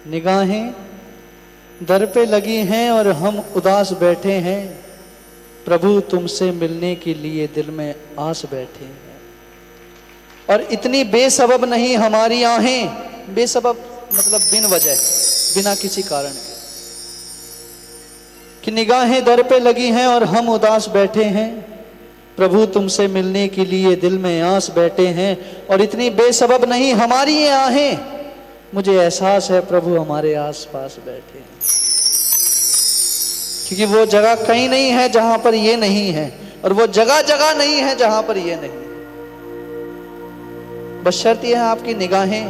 निगाहें दर पे लगी हैं और हम उदास बैठे हैं, प्रभु तुमसे मिलने के लिए दिल में आस बैठे हैं। और इतनी बेसबब नहीं हमारी आहें, बेसबब मतलब बिन वजह, बिना किसी कारण के, कि निगाहें दर पे लगी हैं और हम उदास बैठे हैं, प्रभु तुमसे मिलने के लिए दिल में आस बैठे हैं। और इतनी बेसबब नहीं हमारी ये आहें, मुझे एहसास है प्रभु हमारे आस पास बैठे हैं। क्योंकि वो जगह कहीं नहीं है जहां पर ये नहीं है, और वो जगह जगह नहीं है जहां पर ये नहीं है। बस शर्त यह है आपकी निगाहें,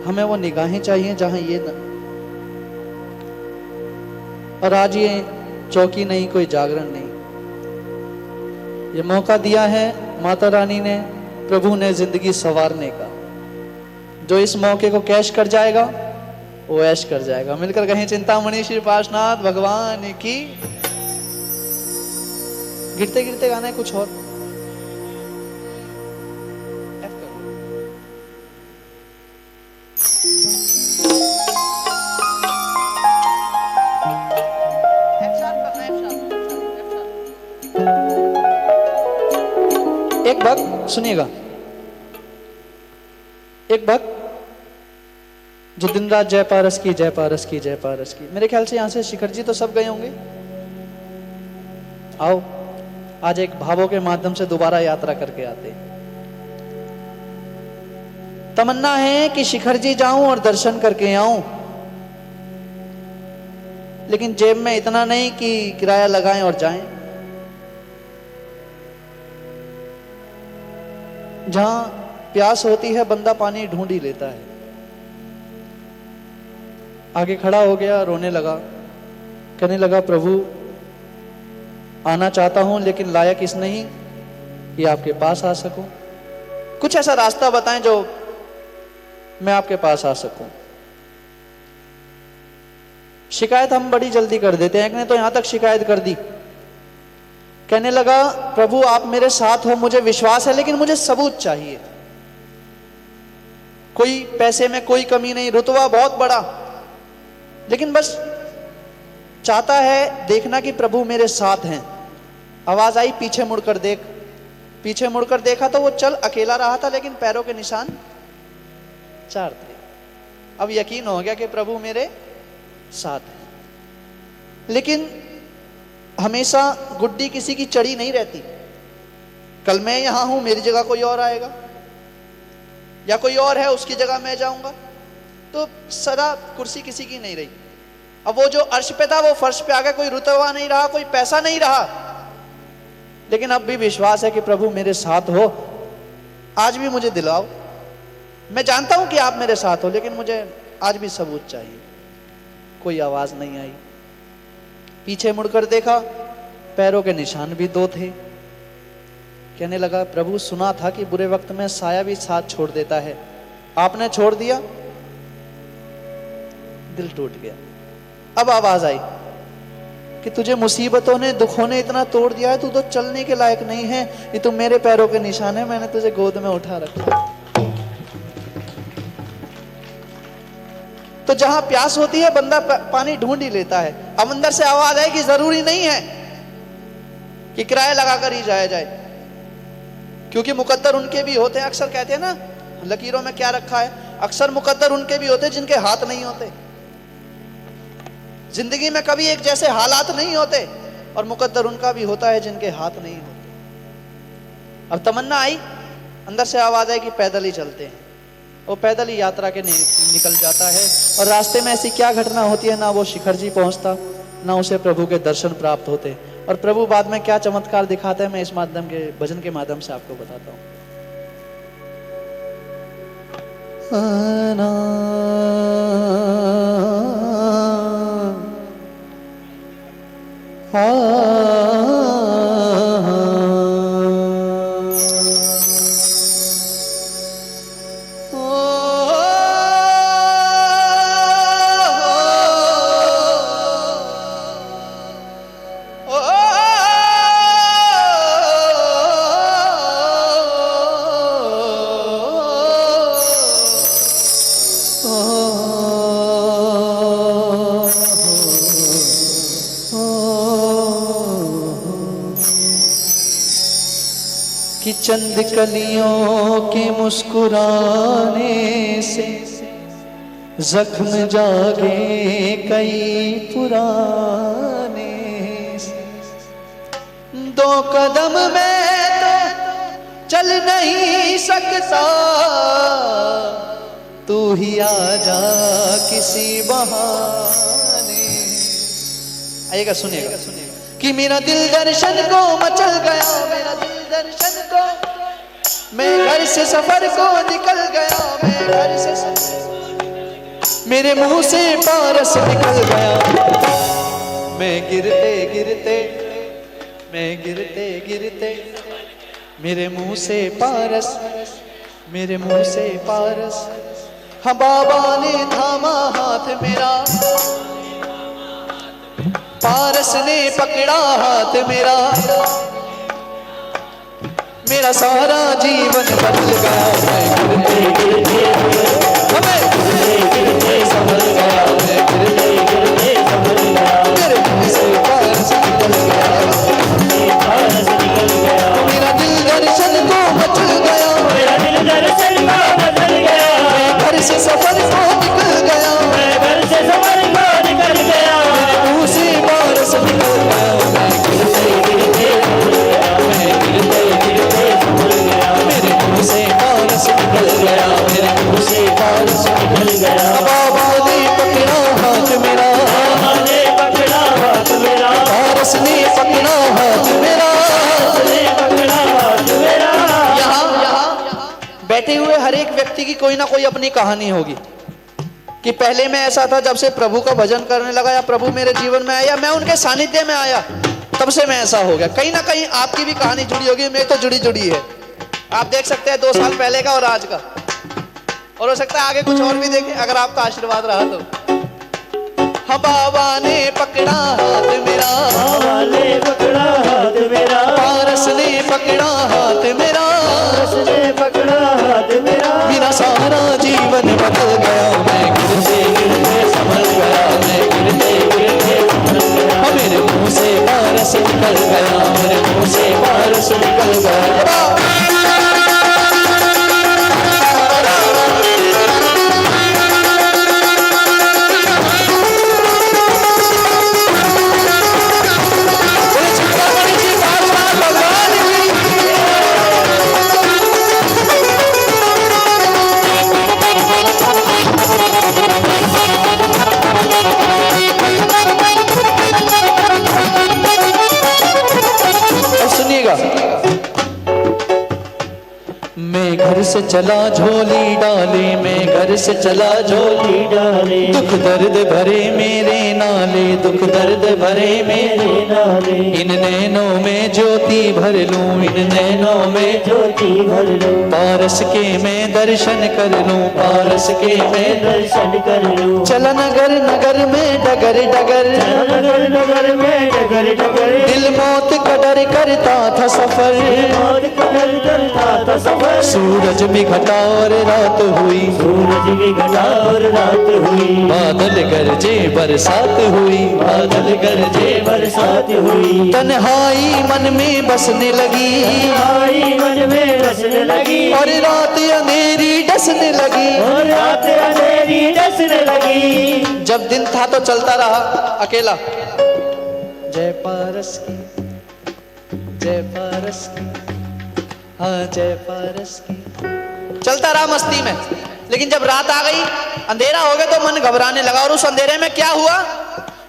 हमें वो निगाहें चाहिए जहां ये न। और आज ये चौकी नहीं, कोई जागरण नहीं, ये मौका दिया है माता रानी ने, प्रभु ने जिंदगी संवारने का। जो इस मौके को कैश कर जाएगा वो ऐश कर जाएगा। मिलकर कहें चिंतामणि श्री पार्श्वनाथ भगवान की। गिरते गिरते गाना है कुछ और। एक भक्त सुनिएगा, एक भक्त जो दिन रात जय पारस की जय पारस की जय पारस की। मेरे ख्याल से यहां से शिखर जी तो सब गए होंगे। आओ आज एक भावों के माध्यम से दोबारा यात्रा करके आते। तमन्ना है कि शिखर जी जाऊं और दर्शन करके आऊं, लेकिन जेब में इतना नहीं कि किराया लगाएं और जाएं। जहां प्यास होती है बंदा पानी ढूंढ ही लेता है। आगे खड़ा हो गया, रोने लगा, कहने लगा प्रभु आना चाहता हूं लेकिन लायक इस नहीं कि आपके पास आ सकूं। कुछ ऐसा रास्ता बताएं जो मैं आपके पास आ सकूं। शिकायत हम बड़ी जल्दी कर देते हैं, एक ने तो यहां तक शिकायत कर दी। कहने लगा प्रभु आप मेरे साथ हो, मुझे विश्वास है, लेकिन मुझे सबूत चाहिए। कोई पैसे में कोई कमी नहीं, रुतबा बहुत बड़ा, लेकिन बस चाहता है देखना कि प्रभु मेरे साथ हैं। आवाज आई पीछे मुड़कर देख। पीछे मुड़कर देखा तो वो चल अकेला रहा था, लेकिन पैरों के निशान 4 थे। अब यकीन हो गया कि प्रभु मेरे साथ हैं। लेकिन हमेशा गुड्डी किसी की चढ़ी नहीं रहती। कल मैं यहां हूं, मेरी जगह कोई और आएगा, या कोई और है उसकी जगह मैं जाऊंगा, तो सदा कुर्सी किसी की नहीं रही। अब वो जो अर्श पे था वो फर्श पे आ गया, कोई रुतबा नहीं रहा, कोई पैसा नहीं रहा, लेकिन अब भी विश्वास है कि प्रभु मेरे साथ हो। आज भी मुझे दिलाओ, मैं जानता हूं कि आप मेरे साथ हो, लेकिन मुझे आज भी सबूत चाहिए। कोई आवाज नहीं आई। पीछे मुड़कर देखा, पैरों के निशान भी 2 थे। कहने लगा प्रभु सुना था कि बुरे वक्त में साया भी साथ छोड़ देता है, आपने छोड़ दिया, दिल टूट गया। अब आवाज आई कि तुझे मुसीबतों ने दुखों ने इतना तोड़ दिया है, तू तो चलने के लायक नहीं है, ये तो मेरे पैरों के निशान है, मैंने तुझे गोद में उठा रखा। तो जहां प्यास होती है बंदा पानी ढूंढ ही लेता है। अब अंदर से आवाज आई कि जरूरी नहीं है कि किराया लगाकर ही जाया जाए, क्योंकि मुकद्दर उनके भी होते हैं। अक्सर कहते हैं ना लकीरों में क्या रखा है, अक्सर मुकद्दर उनके भी होते हैं जिनके हाथ नहीं होते। जिंदगी में कभी एक जैसे हालात नहीं होते, और मुकद्दर उनका भी होता है जिनके हाथ नहीं होते। अब तमन्ना आई, अंदर से आवाज आई कि पैदल ही चलते हैं। वो पैदल ही यात्रा के निकल जाता है, और रास्ते में ऐसी क्या घटना होती है, ना वो शिखर जी पहुंचता, ना उसे प्रभु के दर्शन प्राप्त होते। और प्रभु बाद में क्या चमत्कार दिखाते हैं, मैं इस माध्यम के भजन के माध्यम से आपको बताता हूं। चंद कलियों के मुस्कुराने से जख्म जागे कई पुराने से। दो कदम में तो चल नहीं सकता, तू ही आ जा किसी बहाने। आइएगा, सुनिएगा कि मेरा दिल दर्शन को मचल गया, मेरा दिल दर्शन को, मैं घर से सफर को निकल गया, मैं घर से मेरे मुंह से पारस निकल गया। मैं गिरते गिरते मेरे मुंह से पारस, मेरे मुंह से पारस। हाँ बाबा ने थामा हाथ मेरा, पारस ने पकड़ा हाथ मेरा, मेरा सारा जीवन बदल गया। मैं गिरते गिरते संभल गया, मैं गिरते गिरते संभल गया। मेरे मुंह से पारस निकल गया, मेरा दिल दर्शन को मचल गया, मेरा दिल दर्शन को बदल गया। मैं घर से सफर को निकल गया, मैं घर से सफर को निकल गया। मेरे मुंह से पारस निकल गया, मैं गिरते गिरते संभल गया, मैं गिरते गिरते संभल गया। मेरे मुंह से पारस निकल गया, मेरे मुंह से पारस निकल गया। बाबा ने पकड़ा हाथ मेरा, बाबा ने पकड़ा हाथ मेरा, पारस ने पकड़ा हाथ मेरा, पकड़ा हाथ मेरा। यहाँ बैठे हुए हर एक व्यक्ति की कोई ना कोई अपनी कहानी होगी कि पहले मैं ऐसा था, जब से प्रभु का भजन करने लगा या प्रभु मेरे जीवन में आया, मैं उनके सानिध्य में आया, तब से मैं ऐसा हो गया। कहीं ना कहीं आपकी भी कहानी जुड़ी होगी, मेरी तो जुड़ी है। आप देख सकते हैं 2 साल पहले का और आज का, और हो सकता है आगे कुछ और भी देखें अगर आपका आशीर्वाद रहा तो। हाँ बाबा ने पकड़ा हाथ मेरा, बाबा ने पकड़ा हाथ मेरा, पारस ने पकड़ा हाथ मेरा, पारस ने पकड़ा हाथ मेरा। मेरा सारा जीवन बदल गया, मैं गिरते गिरते संभल गया, मैं गिरते गिरते संभल गया। मेरे मुंह से पारस निकल गया, मेरे मुंह से पारस निकल गया। मैं घर से चला झोली डाले, मैं घर से चला झोली डाले। दुख दर्द भरे मेरे नाले, दुख दर्द भरे मेरे नाले। इन नैनों में ज्योति भर लूं, इन नैनों में ज्योति भर लूं। पारस के मैं दर्शन कर लूं, पारस के मैं दर्शन कर लूं। चला नगर नगर में डगर डगर, नगर नगर में डगर डगर। दिल मौत का डर करता था सफर, मौत का डर करता था सफर। सूरज भी घटा और रात हुई, सूरज भी घटा और रात हुई। बादल गरजे बरसात हुई, बादल गरजे बरसात हुई। तन्हाई मन में बसने लगी, तन्हाई मन में बसने लगी। और रात अंधेरी डसने लगी, और रात अंधेरी डसने लगी। जब दिन था तो चलता रहा अकेला, जय पारस की, जय पारस की, हाँ जय पारस की। चलता रहा मस्ती में, लेकिन जब रात आ गई, अंधेरा हो गया तो मन घबराने लगा। और उस अंधेरे में क्या हुआ?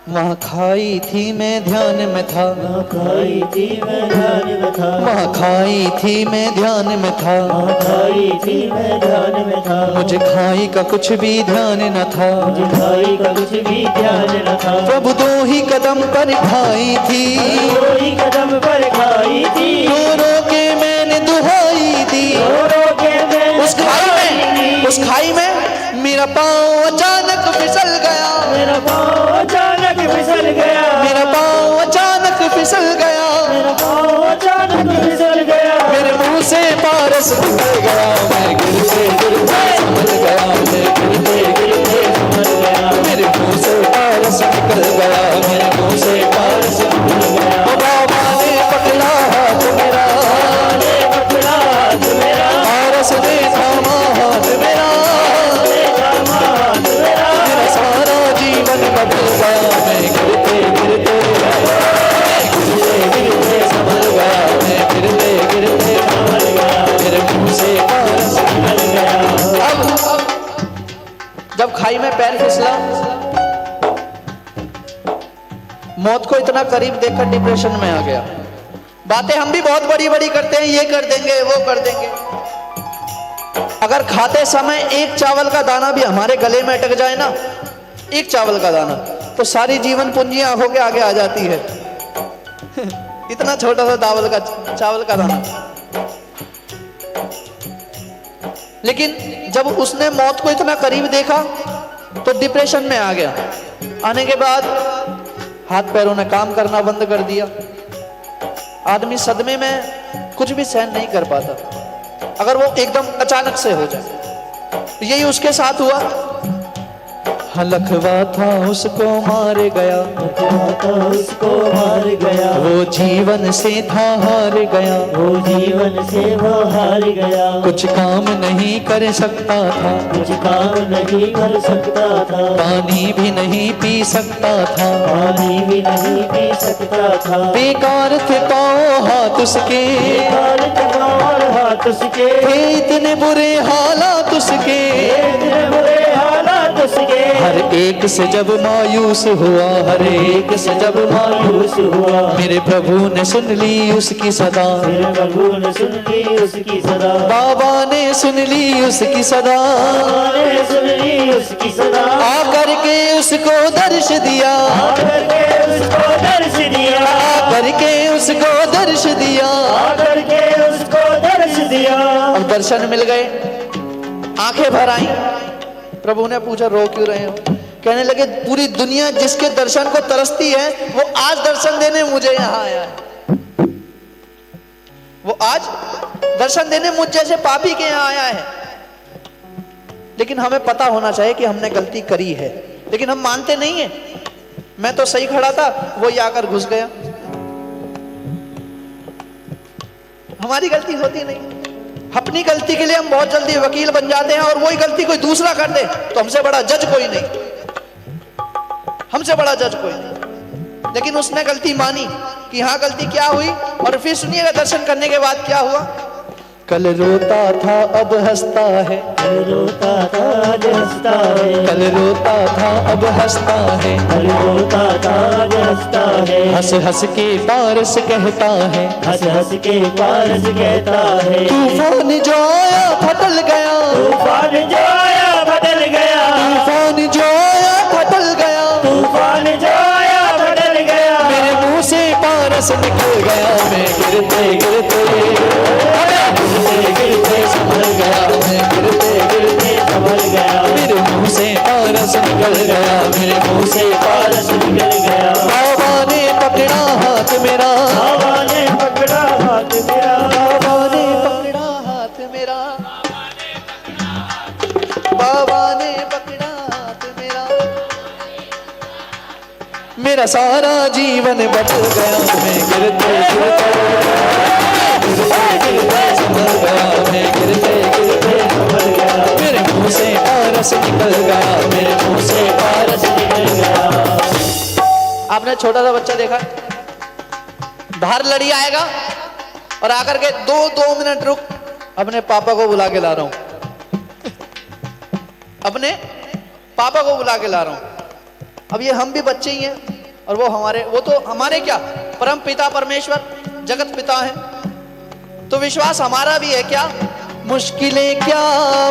वहाँ खाई थी मैं ध्यान में था, वहाँ खाई थी मैं ध्यान में था, वहाँ खाई थी मैं ध्यान में था, वहाँ खाई थी मैं ध्यान में था। मुझे खाई का कुछ भी ध्यान न था, मुझे खाई का कुछ भी ध्यान न था। प्रभु 2 ही कदम पर खाई थी, 2 ही कदम पर खाई थी। रो रो के मैंने दुहाई दी, रो रो के मैंने उस खाई में मेरा पाँव अचानक फिसल गया, मेरा पाँव अचानक फिसल गया, मेरा पाँव अचानक फिसल गया, मेरा पाँव अचानक फिसल गया। मेरे मुंह से पारस निकल गया, मैं गिरते गिरते संभल गया, मैं गिरते गिरते संभल गया। मेरे मुंह से पारस निकल गया, मेरे मुंह से पारस निकल गया। बाबा ने पकड़ा हाथ मेरा, ने पकड़ा जब खाई में पैर फिसला, मौत को इतना करीब देखकर डिप्रेशन में आ गया। बातें हम भी बहुत बड़ी बड़ी करते हैं, ये कर देंगे वो कर देंगे। अगर खाते समय एक चावल का दाना भी हमारे गले में अटक जाए ना, एक चावल का दाना, तो सारी जीवन पूंजी आंखों के आगे आ जाती है। इतना छोटा सा चावल का दाना। लेकिन जब उसने मौत को इतना करीब देखा तो डिप्रेशन में आ गया। आने के बाद हाथ पैरों ने काम करना बंद कर दिया। आदमी सदमे में कुछ भी सहन नहीं कर पाता अगर वो एकदम अचानक से हो जाए। यही उसके साथ हुआ। लखवा था उसको मार गया, उसको मार गया, वो जीवन से था हार गया, वो जीवन से वो हार गया। कुछ काम नहीं कर सकता था, कुछ काम नहीं कर सकता था, पानी भी नहीं पी सकता था, पानी भी नहीं पी सकता था। बेकार थे पाँव हाथ उसके, बेकार थे पाँव हाथ उसके, इतने बुरे हालात उसके, इतने बुरे हालात उसके। हर एक से जब मायूस हुआ, हर एक से जब मायूस हुआ, मेरे प्रभु ने सुन ली उसकी सदा, मेरे प्रभु ने सुन ली उसकी सदा, बाबा ने सुन ली उसकी सदा, बाबा ने सुन ली उसकी सदा। आकर के उसको दर्श दिया, आकर के उसको दर्श दिया, आकर के उसको दर्श दिया, आकर के उसको दर्श दिया। अब दर्शन मिल गए, आंखें भर आई। प्रभु ने पूछा रो क्यों रहे हो? कहने लगे पूरी दुनिया जिसके दर्शन को तरसती है वो आज दर्शन देने मुझे यहाँ आया है। वो आज दर्शन देने मुझ जैसे पापी के यहाँ आया है। लेकिन हमें पता होना चाहिए कि हमने गलती करी है, लेकिन हम मानते नहीं है। मैं तो सही खड़ा था, वो ही आकर घुस गया। हमारी गलती होती नहीं। अपनी गलती के लिए हम बहुत जल्दी वकील बन जाते हैं और वही गलती कोई दूसरा कर दे तो हमसे बड़ा जज कोई नहीं, हमसे बड़ा जज कोई नहीं। लेकिन उसने गलती मानी कि हाँ गलती क्या हुई, और फिर सुनिएगा दर्शन करने के बाद क्या हुआ। कल रोता था अब हंसता है, कल रोता था आज हंसता है, कल रोता था अब हंसता है, कल रोता था आज हंसता है। हंस हंस के पारस कहता है, हंस हंस के पारस कहता है। तूफान जो आया फटल गया, तूफान जो आया बदल गया, तूफान जो आया फटल गया, तूफान जो आया बदल गया। मेरे मुंह से पारस निकल गया, मैं गिरते गिरते गिरते संभल गया, मैं गिरते गिरते संभल गया, मेरे मुंह से पारस निकल गया, मेरे मुंह से पारस निकल गया। बाबा ने पकड़ा हाथ मेरा, बाबा ने पकड़ा हाथ मेरा, बाबा ने पकड़ा हाथ मेरा, बाबा ने पकड़ा हाथ मेरा, मेरा सारा जीवन बदल गया, मैं गिरते गिरते संभल गया, मैं गिरते गिरते संभल गया, मेरे मुंह से पारस निकल गया, मेरे मुंह से पारस निकल गया। आपने छोटा सा बच्चा देखा, बाहर लड़ी आएगा और आकर के दो मिनट रुक, अपने पापा को बुला के ला रहा हूं, अपने पापा को बुला के ला रहा हूं। अब ये हम भी बच्चे ही हैं और वो तो हमारे क्या परम पिता परमेश्वर जगत पिता है, तो विश्वास हमारा भी है क्या? मुश्किलें क्या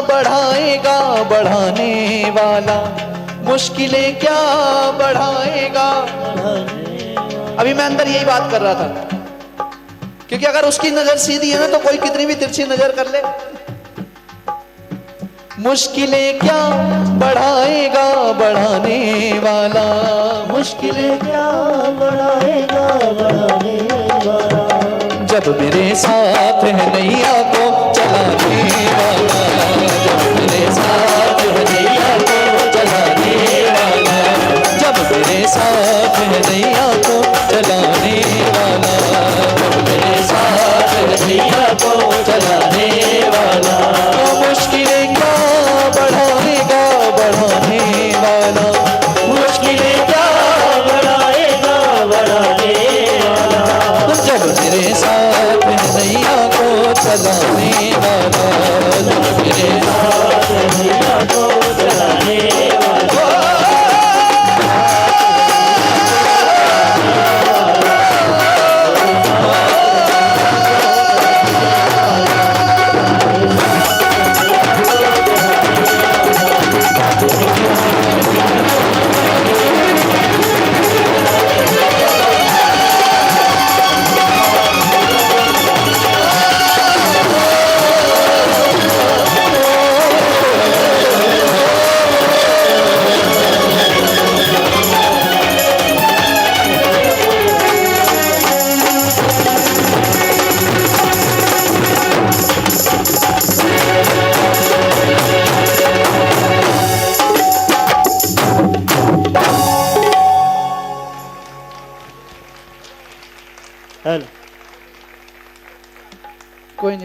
बढ़ाएगा बढ़ाने वाला, मुश्किलें क्या बढ़ाएगा। अभी मैं अंदर यही बात कर रहा था, क्योंकि अगर उसकी नजर सीधी है ना तो कोई कितनी भी तिरछी नजर कर ले। मुश्किलें क्या बढ़ाएगा बढ़ाने वाला, मुश्किलें क्या बढ़ाएगा बढ़ाने वाला। जब मेरे साथ है नैया को चलाने वाला, जब मेरे साथ है नैया को चलाने वाला, जब मेरे साथ है नैया को चलाने वाला, जब मेरे साथ है नैया को चलाने वाला। तो मुश्किलें क्या बढ़ाएगा बढ़ाने वाला, मुश्किलें क्या बढ़ाएगा बढ़ाने वाला। जब मेरे साथ नैया को चलाने वाला, जब मेरे साथ नैया को चलाने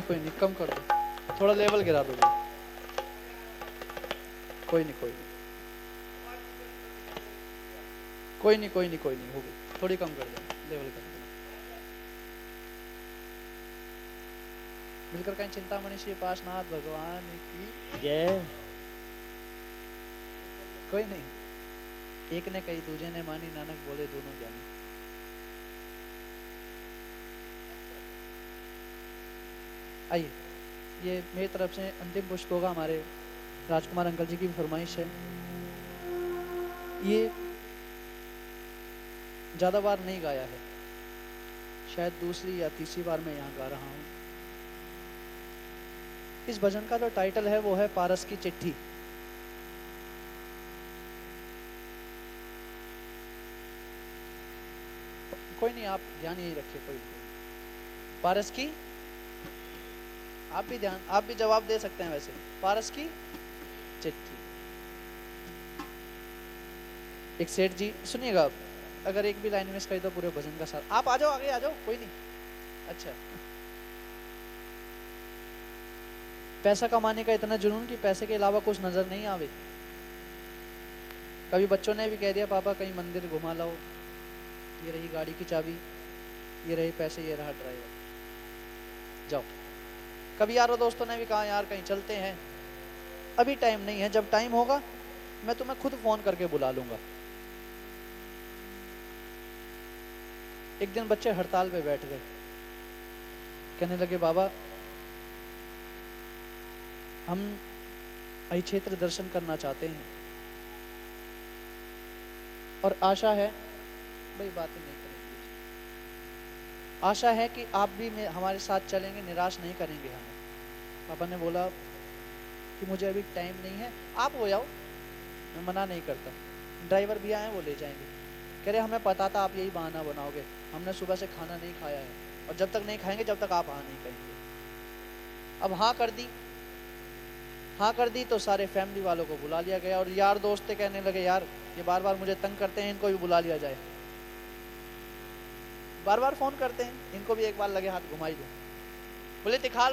कोई नहीं, कम कर दो, थोड़ा लेवल गिरा दो। कोई नहीं, कोई नहीं, कोई नहीं, कोई नहीं, कोई नहीं, हो गई, थोड़ी कम कर दो, लेवल कर दो। मिलकर कहीं चिंता मनीषी पाशनाथ भगवान की जय। कोई नहीं, एक ने कही दूजे ने मानी, नानक बोले दोनों जानी। आइए, ये मेरी तरफ से अंतिम पुष्प होगा। हमारे राजकुमार अंकल जी की फरमाइश है। ये ज्यादा बार नहीं गाया है, शायद दूसरी या तीसरी बार मैं यहाँ गा रहा हूँ। इस भजन का जो टाइटल है वो है पारस की चिट्ठी। कोई नहीं, आप ध्यान यही रखिए, कोई नहीं। पारस की, आप भी ध्यान, आप भी जवाब दे सकते हैं वैसे। पारस की चिट्ठी। एक सेठ जी, सुनिएगा, अगर एक भी लाइन मिस करी तो पूरे भजन का साथ। आप आ जाओ, आगे आ जाओ, कोई नहीं। अच्छा, पैसा कमाने का इतना जुनून कि पैसे के अलावा कुछ नजर नहीं आवे। कभी बच्चों ने भी कह दिया पापा कहीं मंदिर घुमा लाओ, ये रही गाड़ी की चाबी, ये रही पैसे, ये रहा ड्राइवर, जाओ। कभी यारों दोस्तों ने भी कहा यार कहीं चलते हैं, अभी टाइम नहीं है, जब टाइम होगा मैं तुम्हें खुद फोन करके बुला लूंगा। एक दिन बच्चे हड़ताल पे बैठ गए, कहने लगे बाबा हम अहि क्षेत्र दर्शन करना चाहते हैं और आशा है, भाई बातें नहीं करेंगे, आशा है कि आप भी हमारे साथ चलेंगे, निराश नहीं करेंगे हमें। पापा ने बोला कि मुझे अभी टाइम नहीं है, आप हो जाओ, मैं मना नहीं करता, ड्राइवर भी आए वो ले जाएंगे। कह रहे हमें पता था आप यही बहाना बनाओगे, हमने सुबह से खाना नहीं खाया है और जब तक नहीं खाएंगे जब तक आप हाँ नहीं कहेंगे। अब हाँ कर दी, हाँ कर दी तो सारे फैमिली वालों को बुला लिया गया और यार दोस्त कहने लगे यार ये बार बार मुझे तंग करते हैं, इनको भी बुला लिया जाए। बार बार फोन करते हैं, इनको भी एक बार लगे हाथ घुमाई दो। बोले तिखाल